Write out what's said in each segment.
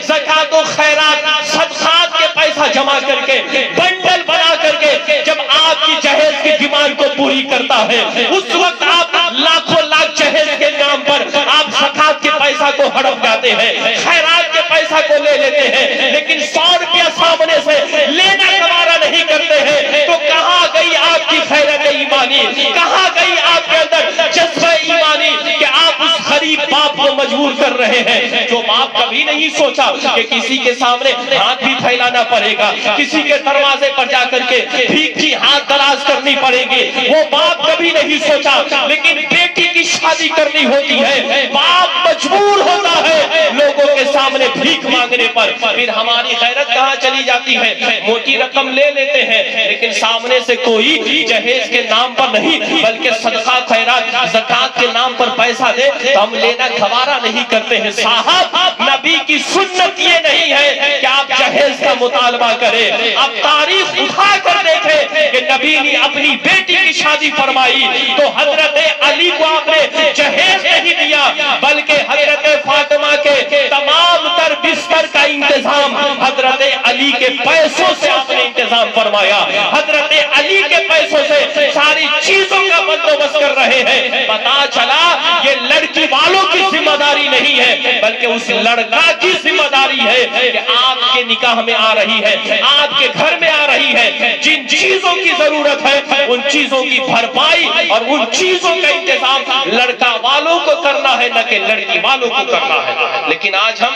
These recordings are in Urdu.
زکات و خیرات صدقات کے پیسہ جمع کر کے بنڈل بنا کر کے جب آپ کی جہیز کی ڈیمانڈ کو پوری کرتا ہے، اس وقت آپ لاکھوں لاکھ جہیز کے نام پر آپ زکات کے پیسہ کو ہڑپ جاتے ہیں، خیرات کے پیسہ کو لے لیتے ہیں، لیکن 100 روپیہ سامنے سے لینا گوارا نہیں کرتے ہیں، تو کہاں گئی آپ کی خیرت ایمانی، کہاں گئی آپ کے اندر جذبہ ایمانی کہ آپ اس غریب باپ کو مجبور کر رہے ہیں، جو باپ کبھی نہیں سوچا کہ کسی کے سامنے ہاتھ بھی پھیلانا پڑے گا، کسی کے دروازے پر جا کر کے بھیک کی ہاتھ دراز کرنی پڑے گی، وہ باپ کبھی نہیں سوچا، لیکن بیٹی کی شادی کرنی ہوتی ہے، باپ مجبور ہوتا ہے لوگوں کے سامنے بھیک مانگنے پر۔ پھر ہماری غیرت کہاں چلی جاتی ہے؟ موٹی رقم لے لیتے ہیں لیکن سامنے سے کوئی جہیز کے نام پر نہیں بلکہ صدقہ خیرات زکات کے نام پر پیسہ دے تو ہم لینا گوارا نہیں کرتے ہیں۔ صاحب نبی کی سنت یہ نہیں ہے کہ آپ جہیز کا مطالبہ کریں، آپ تاریخ اٹھا کر دیکھیں کہ نبی نے اپنی بیٹی کی شادی فرمائی تو حضرت علی کو آپ نے جہیز نہیں دیا بلکہ حضرت فاطمہ کے تمام تر بستر کا انتظام حضرت علی کے پیسوں سے آپ نے انتظام فرمایا، حضرت علی کے پیسوں سے ساری چیزوں کا بندوبست کر رہے ہیں۔ پتا چلا یہ لڑکی والوں کی ذمہ داری نہیں ہے بلکہ اس لڑکا کی ذمہ داری ہے کہ آپ کے نکاح میں آ رہی ہے، آپ کے گھر میں آ رہی ہے، جن چیزوں کی ضرورت ہے ان چیزوں کی بھرپائی اور ان چیزوں کا انتظام لڑکا والوں کو کرنا ہے نہ کہ لڑکی والوں کو کرنا ہے۔ لیکن آج ہم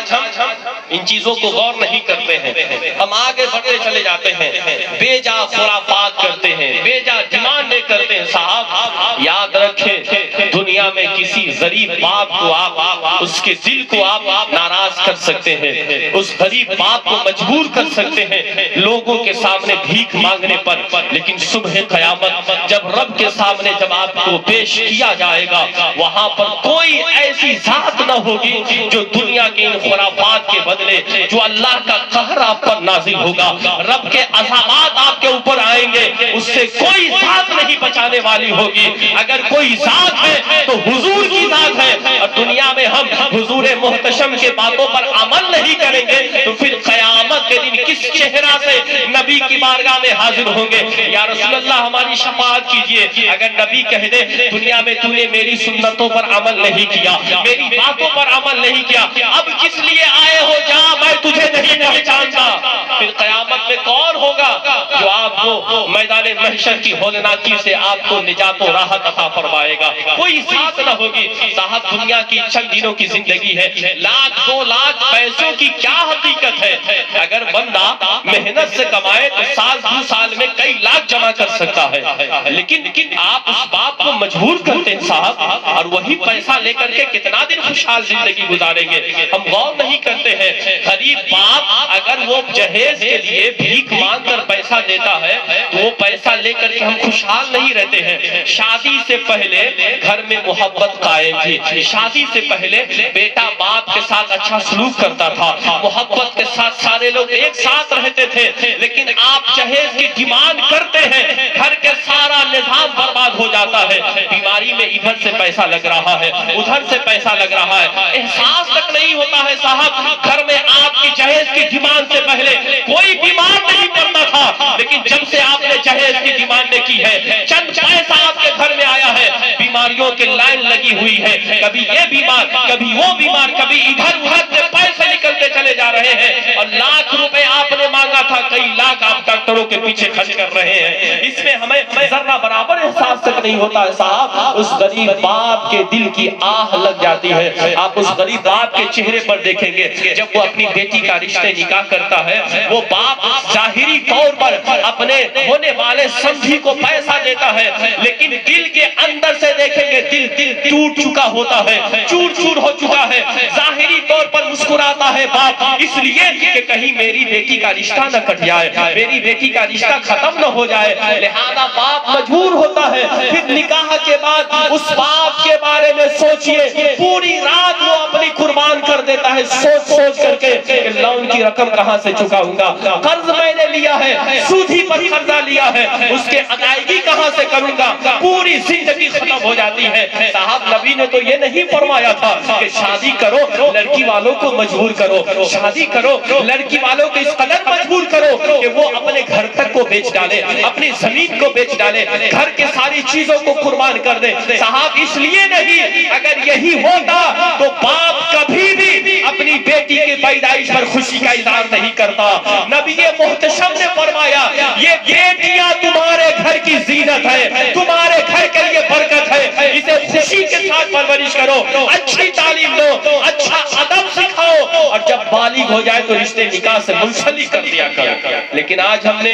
ان چیزوں کو غور نہیں کرتے ہیں، ہم آگے بڑھتے چلے جاتے ہیں، بے جا خرافات کرتے ہیں، بے جا ڈیمانڈیں کرتے ہیں۔ صاحب یاد رکھیں دنیا میں کسی غریب باپ کو آپ اس کے دل کو آپ ناراض کر سکتے ہیں، اس غریب باپ کو مجبور کر سکتے ہیں لوگوں کے سامنے بھیک مانگنے پر، لیکن صبح قیامت جب رب کے سامنے جب آپ کو پیش کیا جائے گا وہاں پر کوئی ایسی ذات نہ ہوگی جو دنیا کے ان خرافات کے بدلے جو اللہ کا قہر آپ پر نازل ہوگا، رب کے عذابات آپ کے اوپر آئیں گے، اس سے کوئی ذات نہیں بچانے والی ہوگی۔ اگر کوئی ذات ہے تو حضور کی ذات ہے، اور دنیا میں ہم حضور محتشم کے باتوں پر عمل نہیں کریں گے تو پھر قیامت کے دن کس چہرہ سے نبی کی بارگاہ میں حاضر ہوں گے؟ یا رسول اللہ ہماری شفاعت کیجئے۔ اگر نبی کہہ دے دنیا میں تو نے میری سنتوں پر عمل نہیں کیا، میری باتوں پر عمل نہیں کیا، اب کس لیے آئے ہو؟ جا میں تجھے نہیں پہچانتا۔ پھر قیامت میں کون ہوگا جو آپ کو میدان محشر کی ہولناکی سے آپ کو نجات و راحت عطا فرمائے گا؟ کوئی ذات نہ ہوگی۔ صاحب دنیا کی چند دنوں کی زندگی ہے، لاکھ 2 لاکھ پیسوں کی کیا حقیقت ہے؟ اگر بندہ محنت سے کمائے تو سال 2 سال میں کئی لاکھ جمع کر سکتا ہے، لیکن آپ اس باپ کو مجبور کرتے ہیں صاحب، اور وہی پیسہ لے کر کے کتنا دن خوشحال زندگی گزاریں گے؟ ہم غور نہیں کرتے ہیں۔ غریب باپ اگر وہ جہیز کے لیے بھیک مانگ کر پیسہ دیتا ہے تو وہ پیسہ لے کر کے ہم خوشحال نہیں رہتے ہیں۔ شادی سے پہلے گھر میں محبت قائم تھی، شادی سے پہلے بیٹا باپ کے ساتھ اچھا سلوک کرتا تھا، محبت کے ساتھ سارے لوگ ایک ساتھ رہتے تھے، لیکن آپ جہیز کی ڈیمانڈ کرتے ہیں، گھر کے سارا نظام برباد ہو جاتا ہے۔ بیماری میں ادھر سے پیسہ لگ رہا ہے، ادھر سے پیسہ لگ رہا ہے، احساس تک نہیں ہوتا ہے صاحب گھر میں آپ کی جہیز کی ڈیمانڈ سے پہلے کوئی بیمار نہیں پڑتا تھا، لیکن جب سے آپ نے جہیز کی ڈیمانڈ کی ہے چند پیسہ آپ کے گھر میں آیا ہے، بیماریوں کی لائن لگی ہوئی ہے، کبھی یہ بیمار کبھی وہ بیمار، کبھی ادھر ادھر سے پیسے نکلتے چلے جا رہے ہیں، اور لاکھ روپے آپ نے مانگا تھا کئی لاکھ آپ ڈاکٹروں کے پیچھے خرچ کر رہے ہیں۔ اس میں ہمیں ذرہ برابر احساس تک نہیں ہوتا ہے صاحب۔ اس غریب باپ کے دل کی آہ لگ جاتی ہے۔ آپ اس غریب باپ کے چہرے پر دیکھیں گے جب وہ اپنی بیٹی کا رشتہ نکاح کرتا ہے، وہ باپ ظاہری طور پر اپنے ہونے والے سمجھی کو پیسہ دیتا ہے، لیکن دل کے اندر سے دیکھیں گے دل ٹوٹ چکا ہوتا ہے، چور چور ہو چکا ہے۔ ظاہری طور پر مسکراتا ہے باپ اس لیے کہ کہیں میری بیٹی کا رشتہ نہ کٹ جائے، میری بیٹی کا رشتہ ختم نہ ہو جائے، لہذا باپ مجبور ہوتا ہے۔ پھر نکاح کے بعد اس باپ کے بارے میں سوچئے، پوری رات وہ اپنی قربان کر دیتا ہے سوچ سوچ کر کے کہ لون کی رقم کہاں سے چکاؤں گا، قرض میں نے لیا ہے، سودی پر قرضہ لیا ہے، اس کے ادائیگی کہاں سے کروں گا؟ پوری زندگی ختم ہو جاتی ہے۔ صاحب نبی نے تو یہ نہیں فرمایا تھا کہ شادی کرو لڑکی والوں کو مجبور کرو، شادی کرو لڑکی والوں کو اس قدر مجبور کرو کہ وہ اپنے گھر تک کو بیچ ڈالے، اپنی زمین کو بیچ ڈالے، گھر کے ساری چیزوں کو قربان کر دے۔ صاحب اس لیے نہیں، اگر یہی ہوتا تو باپ کبھی بھی اپنی بیٹی کے پیدائش پر خوشی کا اظہار نہیں کرتا۔ نبی محتشم نے فرمایا یہ بیٹیاں تمہارے گھر کی زینت ہے، تمہارے گھر کے لیے برکت ہے، اسے خوشی کے ساتھ پرورش کرو، اچھی تعلیم دو، اچھا ادب سکھاؤ، اور جب بالغ ہو جائے تو رشتے نکاح سے منسلک کر دیا کرو۔ لیکن آج ہم نے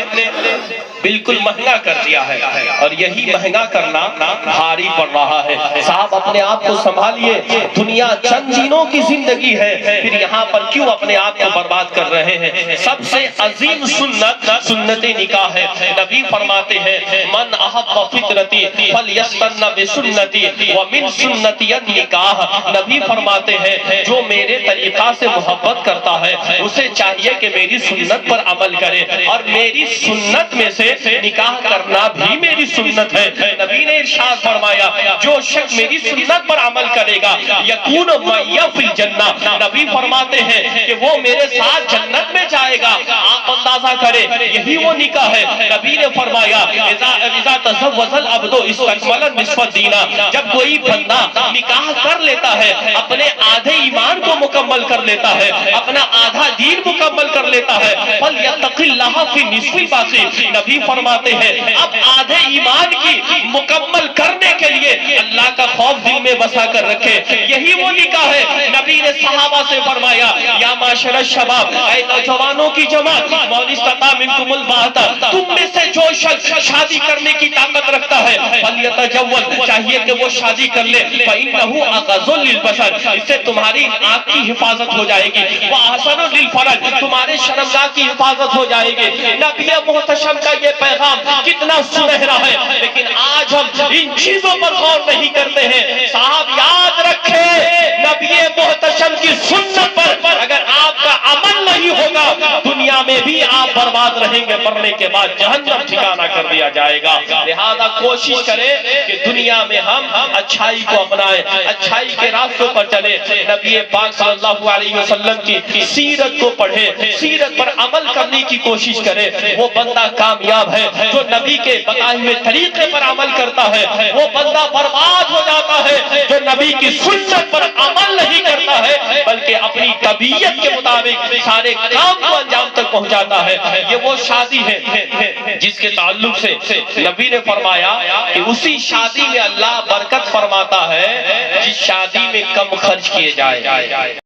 بالکل مہنگا کر دیا ہے، اور یہی مہنگا کرنا بھاری پڑ رہا ہے۔ صاحب اپنے آپ کو سنبھالیے، دنیا چند دنوں کی زندگی ہے، پھر یہاں پر کیوں اپنے آپ کو برباد کر رہے ہیں؟ سب سے عظیم سنت نکاح ہے۔ نبی فرماتے ہیں من احب فطرتی فلیستن بسنتی ومن سنتی النکاح۔ نبی فرماتے ہیں جو میرے طریقہ سے محبت کرتا ہے اسے چاہیے کہ میری سنت پر عمل کرے، اور میری سنت میں سے نکاح کرنا بھی میری سنت ہے۔ نبی نے ارشاد فرمایا جو شخص میری سنت پر عمل کرے گا یکون معی فی الجنہ، نبی فرماتے ہیں کہ وہ میرے ساتھ جنت میں جائے گا۔ آپ اندازہ کریں یہی وہ نکاح ہے۔ نبی نے فرمایا اذا تزوج العبد استکمل نصف الدین، جب کوئی بندہ نکاح کر لیتا ہے اپنے آدھے ایمان کو مکمل کر لیتا ہے، اپنا آدھا دین مکمل کر لیتا ہے، فلیتق اللہ فی نصف الباقی، نبی فرماتے ہیں اب آدھے ایمان کی مکمل کرنے کے لیے اللہ کا خوف دل میں بسا کر رکھے، یہی وہ نکاح ہے۔ نبی نے صحابہ سے فرمایا یا معاشر الشباب، اے نوجوانوں کی جماعت، من استطاع منکم الباءۃ، تم میں سے جو شخص شادی کرنے کی طاقت رکھتا ہے فلیتزوج، چاہیے کہ وہ شادی کر لے، فإنہ اغض للبصر، اس سے تمہاری آنکھ کی حفاظت ہو جائے گی، وأحسن للفرج، تمہارے شرمگاہ کی حفاظت ہو جائے گی۔ نبی محتشم کا یہ پیغام کتنا سنہرا ہے، لیکن آج ہم ان چیزوں پر غور نہیں کرتے ہیں۔ صاحب یاد رکھیں نبی محتشم کی سنت پر اگر آپ کا عمل نہیں ہوگا دنیا میں بھی آپ برباد رہیں گے، مرنے کے بعد جہنم ٹھکانہ کر دیا جائے گا۔ لہذا کوشش کریں کہ دنیا میں ہم اچھائی کو اپنائیں، اچھائی کے راستوں پر چلیں، نبی پاک صلی اللہ علیہ وسلم کی سیرت کو پڑھیں، سیرت پر عمل کرنے کی کوشش کریں۔ وہ بندہ کامیاب ہے جو نبی کے بتائے ہوئے طریقے پر عمل کرتا ہے، وہ بندہ برباد ہو جاتا ہے جو نبی کی سنت پر عمل نہیں کرتا ہے بلکہ اپنی طبیعت کے مطابق سارے کام کو انجام تک پہنچاتا ہے۔ یہ وہ شادی ہے جس کے تعلق سے نبی نے فرمایا کہ اسی شادی میں اللہ برکت فرماتا ہے جس شادی میں کم خرچ کیے جائے۔